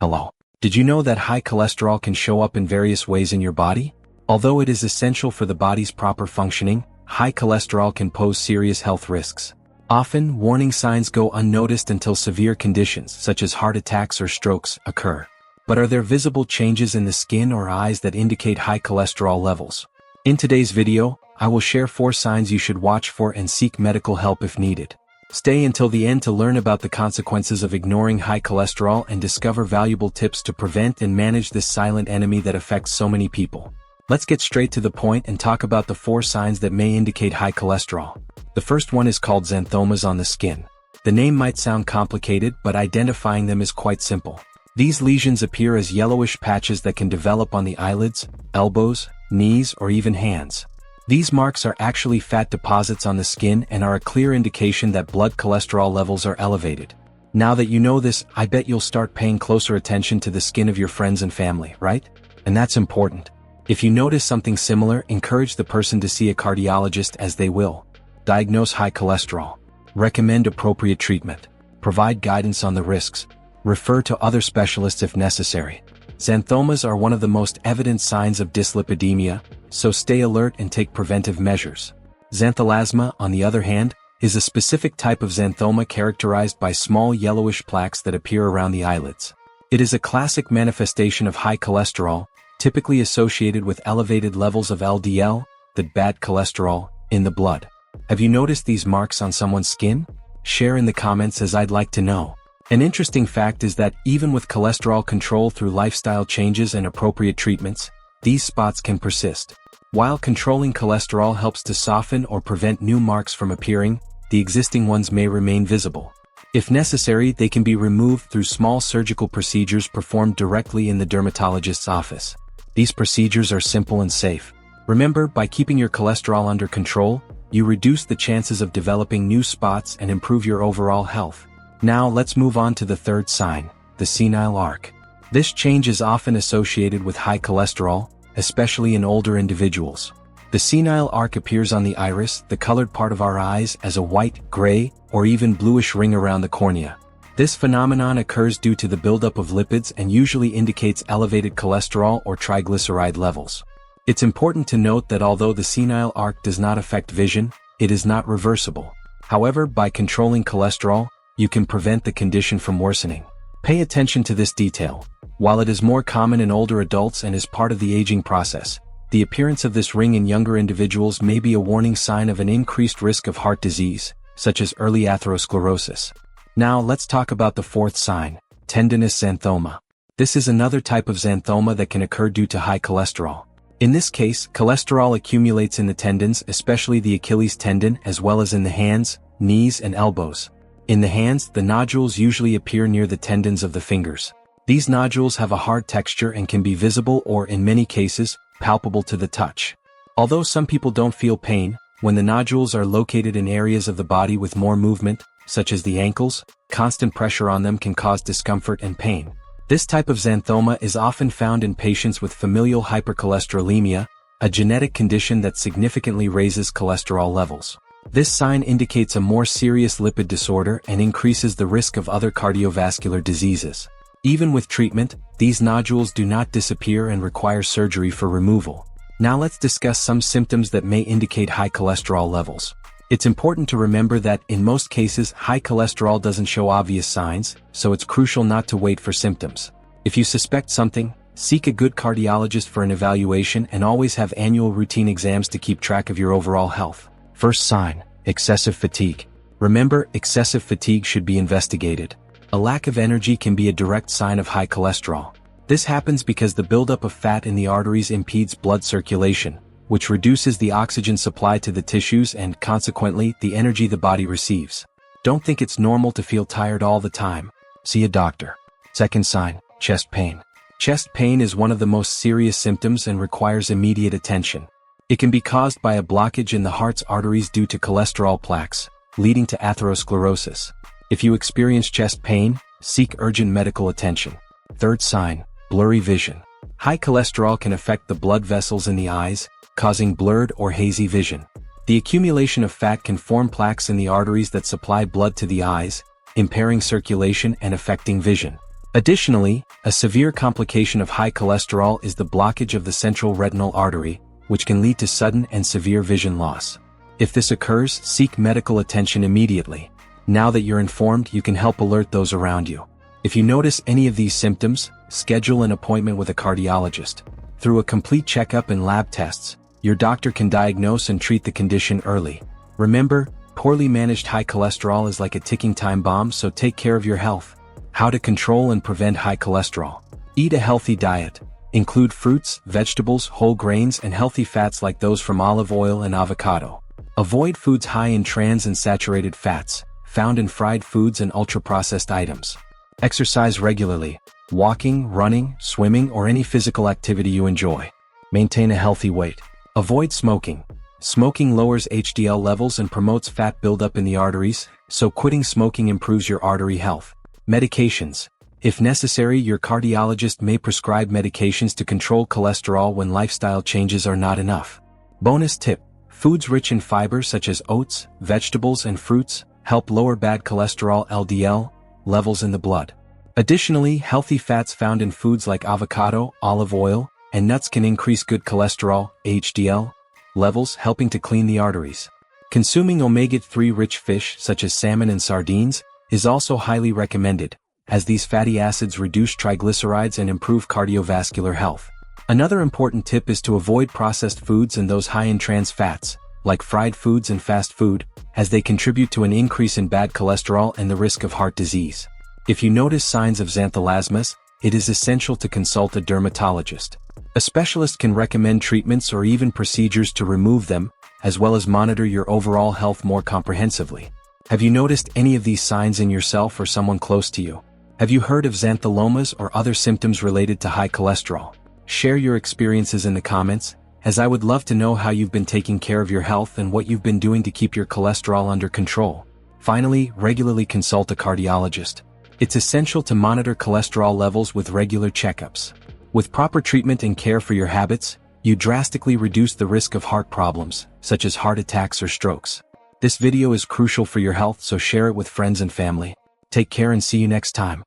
Hello. Did you know that high cholesterol can show up in various ways in your body? Although it is essential for the body's proper functioning, high cholesterol can pose serious health risks. Often, warning signs go unnoticed until severe conditions, such as heart attacks or strokes, occur. But are there visible changes in the skin or eyes that indicate high cholesterol levels? In today's video, I will share 4 signs you should watch for and seek medical help if needed. Stay until the end to learn about the consequences of ignoring high cholesterol and discover valuable tips to prevent and manage this silent enemy that affects so many people. Let's get straight to the point and talk about the 4 signs that may indicate high cholesterol. The first one is called xanthelas on the skin. The name might sound complicated, but identifying them is quite simple. These lesions appear as yellowish patches that can develop on the eyelids, elbows, knees, or even hands. These marks are actually fat deposits on the skin and are a clear indication that blood cholesterol levels are elevated. Now that you know this, I bet you'll start paying closer attention to the skin of your friends and family, right? And that's important. If you notice something similar, encourage the person to see a cardiologist, as they will diagnose high cholesterol, recommend appropriate treatment, provide guidance on the risks, refer to other specialists if necessary. Xanthelas are one of the most evident signs of dyslipidemia, so stay alert and take preventive measures. Xanthelasma, on the other hand, is a specific type of xanthoma characterized by small yellowish plaques that appear around the eyelids. It is a classic manifestation of high cholesterol, typically associated with elevated levels of LDL, the bad cholesterol, in the blood. Have you noticed these marks on someone's skin? Share in the comments, as I'd like to know. An interesting fact is that even with cholesterol control through lifestyle changes and appropriate treatments, these spots can persist. While controlling cholesterol helps to soften or prevent new marks from appearing, the existing ones may remain visible. If necessary, they can be removed through small surgical procedures performed directly in the dermatologist's office. These procedures are simple and safe. Remember, by keeping your cholesterol under control, you reduce the chances of developing new spots and improve your overall health. Now let's move on to the third sign, the senile arc. This change is often associated with high cholesterol, especially in older individuals. The senile arc appears on the iris, the colored part of our eyes, as a white, gray, or even bluish ring around the cornea. This phenomenon occurs due to the buildup of lipids and usually indicates elevated cholesterol or triglyceride levels. It's important to note that although the senile arc does not affect vision, it is not reversible. However, by controlling cholesterol, you can prevent the condition from worsening. Pay attention to this detail. While it is more common in older adults and is part of the aging process, the appearance of this ring in younger individuals may be a warning sign of an increased risk of heart disease, such as early atherosclerosis. Now let's talk about the fourth sign, tendinous xanthoma. This is another type of xanthoma that can occur due to high cholesterol. In this case, cholesterol accumulates in the tendons, especially the Achilles tendon, as well as in the hands, knees, and elbows. In the hands, the nodules usually appear near the tendons of the fingers. These nodules have a hard texture and can be visible or, in many cases, palpable to the touch. Although some people don't feel pain, when the nodules are located in areas of the body with more movement, such as the ankles, constant pressure on them can cause discomfort and pain. This type of xanthoma is often found in patients with familial hypercholesterolemia, a genetic condition that significantly raises cholesterol levels. This sign indicates a more serious lipid disorder and increases the risk of other cardiovascular diseases. Even with treatment, these nodules do not disappear and require surgery for removal. Now let's discuss some symptoms that may indicate high cholesterol levels. It's important to remember that, in most cases, high cholesterol doesn't show obvious signs, so it's crucial not to wait for symptoms. If you suspect something, seek a good cardiologist for an evaluation and always have annual routine exams to keep track of your overall health. First sign, excessive fatigue. Remember, excessive fatigue should be investigated. A lack of energy can be a direct sign of high cholesterol. This happens because the buildup of fat in the arteries impedes blood circulation, which reduces the oxygen supply to the tissues and, consequently, the energy the body receives. Don't think it's normal to feel tired all the time. See a doctor. Second sign, chest pain. Chest pain is one of the most serious symptoms and requires immediate attention. It can be caused by a blockage in the heart's arteries due to cholesterol plaques, leading to atherosclerosis. If you experience chest pain, seek urgent medical attention. Third sign, blurry vision. High cholesterol can affect the blood vessels in the eyes, causing blurred or hazy vision. The accumulation of fat can form plaques in the arteries that supply blood to the eyes, impairing circulation and affecting vision. Additionally, a severe complication of high cholesterol is the blockage of the central retinal artery, which can lead to sudden and severe vision loss. If this occurs, seek medical attention immediately. Now that you're informed, you can help alert those around you. If you notice any of these symptoms, schedule an appointment with a cardiologist. Through a complete checkup and lab tests, your doctor can diagnose and treat the condition early. Remember, poorly managed high cholesterol is like a ticking time bomb, so take care of your health. How to control and prevent high cholesterol. Eat a healthy diet. Include fruits, vegetables, whole grains, and healthy fats like those from olive oil and avocado. Avoid foods high in trans and saturated fats, found in fried foods and ultra-processed items. Exercise regularly. Walking, running, swimming, or any physical activity you enjoy. Maintain a healthy weight. Avoid smoking. Smoking lowers HDL levels and promotes fat buildup in the arteries, so quitting smoking improves your artery health. Medications. If necessary, your cardiologist may prescribe medications to control cholesterol when lifestyle changes are not enough. Bonus tip. Foods rich in fiber such as oats, vegetables, and fruits help lower bad cholesterol (LDL) levels in the blood. Additionally, healthy fats found in foods like avocado, olive oil, and nuts can increase good cholesterol (HDL) levels, helping to clean the arteries. Consuming omega-3 rich fish such as salmon and sardines is also highly recommended, as these fatty acids reduce triglycerides and improve cardiovascular health. Another important tip is to avoid processed foods and those high in trans fats, like fried foods and fast food, as they contribute to an increase in bad cholesterol and the risk of heart disease. If you notice signs of xanthelasmas, it is essential to consult a dermatologist. A specialist can recommend treatments or even procedures to remove them, as well as monitor your overall health more comprehensively. Have you noticed any of these signs in yourself or someone close to you? Have you heard of xanthelasmas or other symptoms related to high cholesterol? Share your experiences in the comments, as I would love to know how you've been taking care of your health and what you've been doing to keep your cholesterol under control. Finally, regularly consult a cardiologist. It's essential to monitor cholesterol levels with regular checkups. With proper treatment and care for your habits, you drastically reduce the risk of heart problems, such as heart attacks or strokes. This video is crucial for your health, so share it with friends and family. Take care and see you next time.